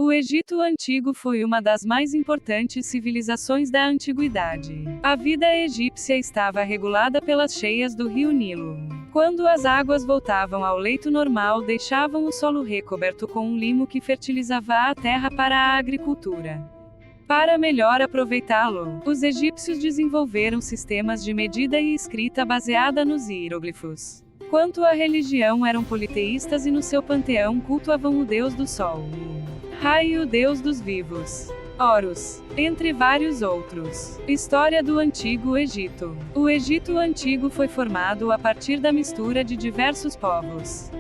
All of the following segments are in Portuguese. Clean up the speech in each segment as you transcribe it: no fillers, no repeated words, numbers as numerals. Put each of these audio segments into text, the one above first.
O Egito Antigo foi uma das mais importantes civilizações da antiguidade. A vida egípcia estava regulada pelas cheias do rio Nilo. Quando as águas voltavam ao leito normal, deixavam o solo recoberto com um limo que fertilizava a terra para a agricultura. Para melhor aproveitá-lo, os egípcios desenvolveram sistemas de medida e escrita baseada nos hieróglifos. Quanto à religião, eram politeístas e no seu panteão cultuavam o deus do sol, Ra e o deus dos vivos, Horus, entre vários outros. História do Antigo Egito. O Egito Antigo foi formado a partir da mistura de diversos povos.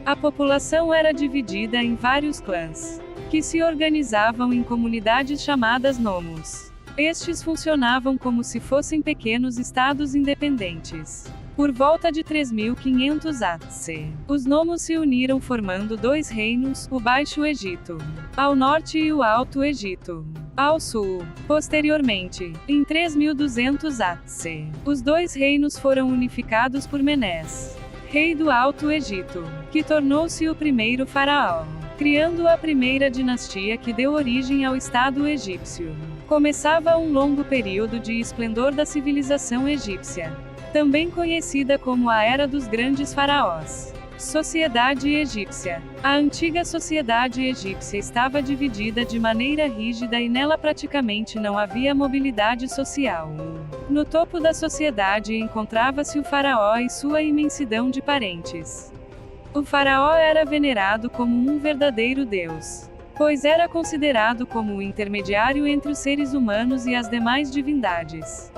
A população era dividida em vários clãs, que se organizavam em comunidades chamadas nomos. Estes funcionavam como se fossem pequenos estados independentes. Por volta de 3500 AC, os nomos se uniram formando dois reinos, o Baixo Egito, ao norte e o Alto Egito, ao sul. Posteriormente, em 3200 AC, os dois reinos foram unificados por Menés, rei do Alto Egito, que tornou-se o primeiro faraó, criando a primeira dinastia que deu origem ao Estado egípcio. Começava um longo período de esplendor da civilização egípcia, também conhecida como a Era dos Grandes Faraós. Sociedade egípcia. A antiga sociedade egípcia estava dividida de maneira rígida e nela praticamente não havia mobilidade social. No topo da sociedade encontrava-se o faraó e sua imensidão de parentes. O faraó era venerado como um verdadeiro deus, pois era considerado como o intermediário entre os seres humanos e as demais divindades.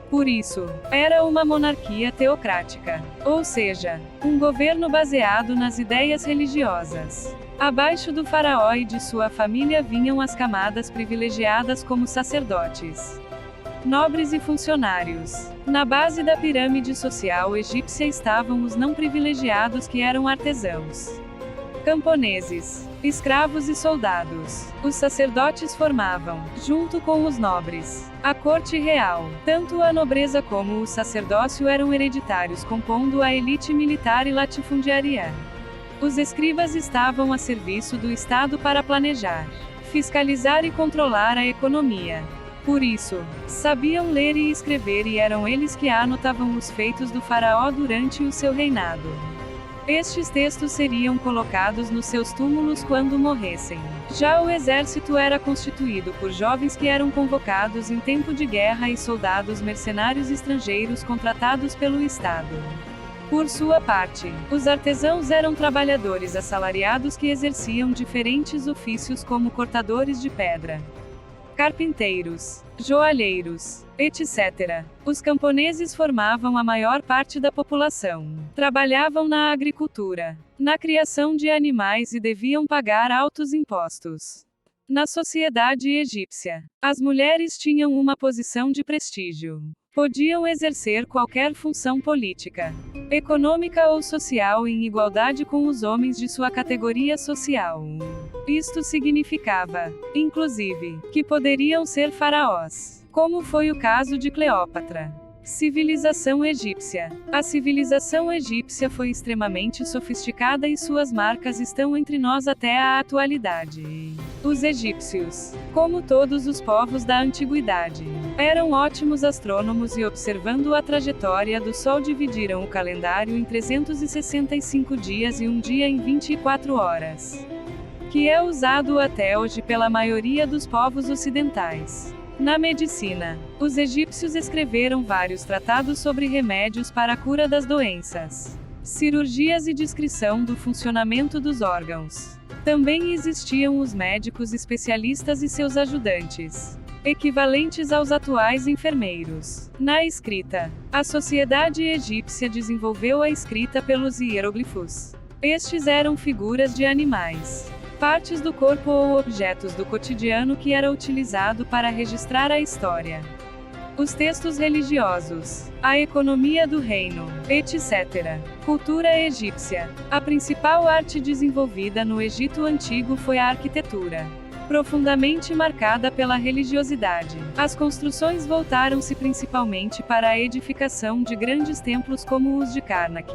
Por isso, era uma monarquia teocrática, ou seja, um governo baseado nas ideias religiosas. Abaixo do faraó e de sua família vinham as camadas privilegiadas como sacerdotes, nobres e funcionários. Na base da pirâmide social egípcia estavam os não privilegiados, que eram artesãos, camponeses, escravos e soldados. Os sacerdotes formavam, junto com os nobres, a corte real. Tanto a nobreza como o sacerdócio eram hereditários, compondo a elite militar e latifundiária. Os escribas estavam a serviço do Estado para planejar, fiscalizar e controlar a economia. Por isso, sabiam ler e escrever e eram eles que anotavam os feitos do faraó durante o seu reinado. Estes textos seriam colocados nos seus túmulos quando morressem. Já o exército era constituído por jovens que eram convocados em tempo de guerra e soldados mercenários estrangeiros contratados pelo Estado. Por sua parte, os artesãos eram trabalhadores assalariados que exerciam diferentes ofícios como cortadores de pedra, carpinteiros, joalheiros, etc. Os camponeses formavam a maior parte da população. Trabalhavam na agricultura, na criação de animais e deviam pagar altos impostos. Na sociedade egípcia, as mulheres tinham uma posição de prestígio. Podiam exercer qualquer função política, econômica ou social em igualdade com os homens de sua categoria social. Isto significava, inclusive, que poderiam ser faraós, como foi o caso de Cleópatra. Civilização egípcia. A civilização egípcia foi extremamente sofisticada e suas marcas estão entre nós até a atualidade. Os egípcios, como todos os povos da antiguidade, eram ótimos astrônomos e, observando a trajetória do Sol, dividiram o calendário em 365 dias e um dia em 24 horas, que é usado até hoje pela maioria dos povos ocidentais. Na medicina, os egípcios escreveram vários tratados sobre remédios para a cura das doenças, cirurgias e descrição do funcionamento dos órgãos. Também existiam os médicos especialistas e seus ajudantes, equivalentes aos atuais enfermeiros. Na escrita, a sociedade egípcia desenvolveu a escrita pelos hieróglifos. Estes eram figuras de animais, partes do corpo ou objetos do cotidiano que era utilizado para registrar a história, os textos religiosos, a economia do reino, etc. Cultura egípcia. A principal arte desenvolvida no Egito Antigo foi a arquitetura. profundamente marcada pela religiosidade. As construções voltaram-se principalmente para a edificação de grandes templos como os de Karnak,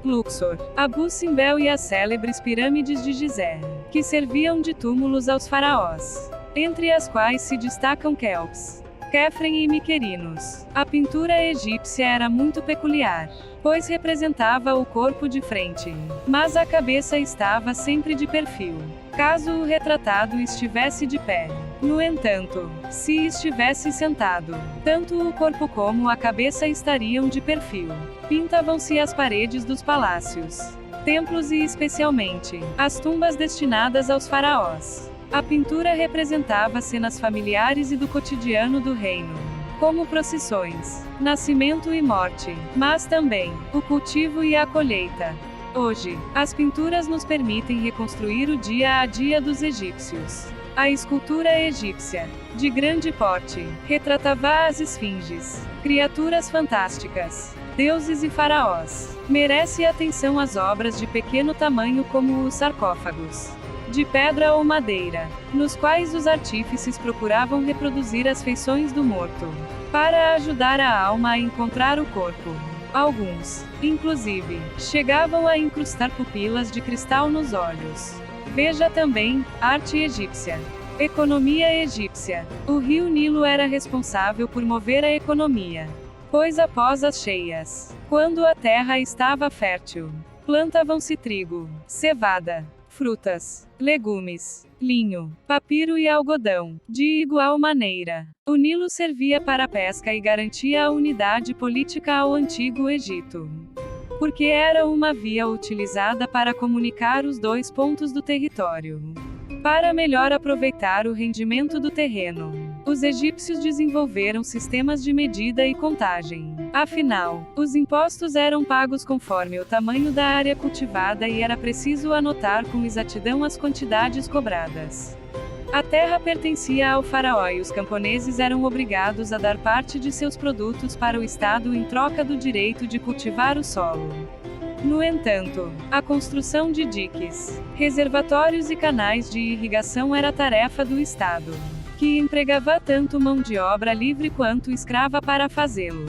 Luxor, Abu Simbel e as célebres pirâmides de Gizé, que serviam de túmulos aos faraós, entre as quais se destacam Quéops, Quefren e Miquerinos. A pintura egípcia era muito peculiar, pois representava o corpo de frente, mas a cabeça estava sempre de perfil, caso o retratado estivesse de pé. No entanto, se estivesse sentado, tanto o corpo como a cabeça estariam de perfil. Pintavam-se as paredes dos palácios, templos e especialmente as tumbas destinadas aos faraós. A pintura representava cenas familiares e do cotidiano do reino, como procissões, nascimento e morte, mas também o cultivo e a colheita. Hoje, as pinturas nos permitem reconstruir o dia a dia dos egípcios. A escultura egípcia, de grande porte, retratava as esfinges, criaturas fantásticas, deuses e faraós. Merece atenção as obras de pequeno tamanho como os sarcófagos, de pedra ou madeira, nos quais os artífices procuravam reproduzir as feições do morto, para ajudar a alma a encontrar o corpo. Alguns, inclusive, chegavam a incrustar pupilas de cristal nos olhos. Veja também, arte egípcia. Economia egípcia. O rio Nilo era responsável por mover a economia, pois após as cheias, quando a terra estava fértil, plantavam-se trigo, cevada, frutas, legumes, linho, papiro e algodão. De igual maneira, o Nilo servia para a pesca e garantia a unidade política ao Antigo Egito, porque era uma via utilizada para comunicar os dois pontos do território. Para melhor aproveitar o rendimento do terreno, os egípcios desenvolveram sistemas de medida e contagem. Afinal, os impostos eram pagos conforme o tamanho da área cultivada e era preciso anotar com exatidão as quantidades cobradas. A terra pertencia ao faraó e os camponeses eram obrigados a dar parte de seus produtos para o Estado em troca do direito de cultivar o solo. No entanto, a construção de diques, reservatórios e canais de irrigação era tarefa do Estado, que empregava tanto mão de obra livre quanto escrava para fazê-lo.